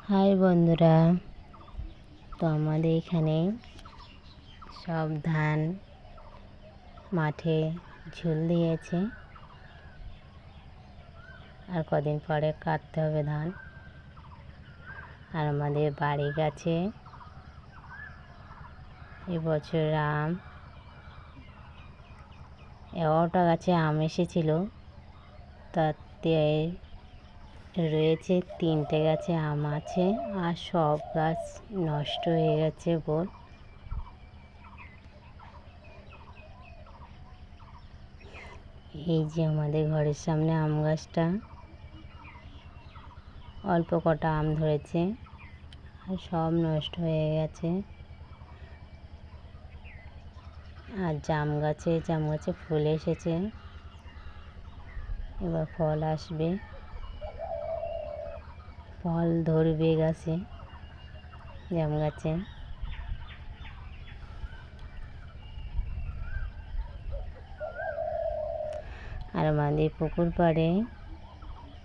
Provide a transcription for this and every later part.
High বন্ধুরা, তো আমাদের এখানে সব ধান মাঠে ঝুল দিয়েছে। আর কদিন পরে কাটতে হবে ধান। আর আমাদের বাড়ি গাছে এবছর 11টা গাছে আম এসেছিল, তাতে রয়েছে 3টে গাছে আম আছে, আর সব গাছ নষ্ট হয়ে গেছে বল। এই যে আমাদের ঘরের সামনে আম গাছটা, অল্প কটা আম ধরেছে আর সব নষ্ট হয়ে গেছে। আর জাম গাছে ফুল এসেছে, এবার ফল আসবে, ফল ধরবে গাছে, জাম গাছে। আর আমাদের পুকুর পাড়ে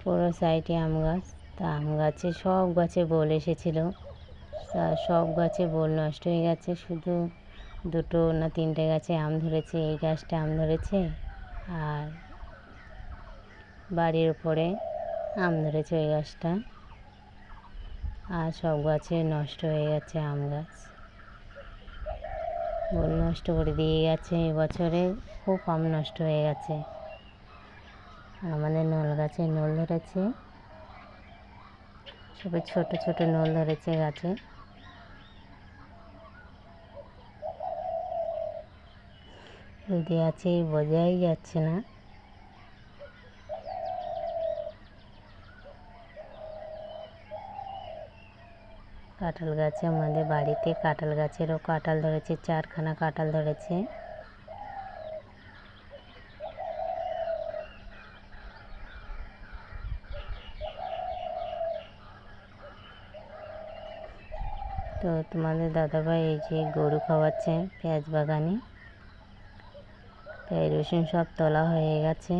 পুরো সাইডে আম গাছ, তা আম গাছে সব গাছে বোল এসেছিল, তা সব গাছে বোল নষ্ট হয়ে গেছে। শুধু 2 না 3টে গাছে আম ধরেছে। এই গাছটা আম ধরেছে, আর বাড়ির উপরে আম ধরেছে ওই গাছটা। আর সব গাছে নষ্ট হয়ে গেছে আম গাছ, বোল নষ্ট করে দিয়ে গেছে। এবছরে খুব আম নষ্ট হয়ে গেছে। আর আমাদের নল গাছে নল ধরেছে, সবে ছোট ছোট নল ধরেছে গাছে। যদি আছে বোঝাই যাচ্ছে না। কাঁঠাল গাছে আমাদের বাড়িতে কাঁঠাল গাছেরও কাঁঠাল ধরেছে, 4খানা কাঁঠাল ধরেছে। তো তোমাদের দাদাভাই এই যে গরু খাওয়াচ্ছে পেঁয়াজ বাগানে। পেঁয়াজ রসুন সব তোলা হয়ে গেছে।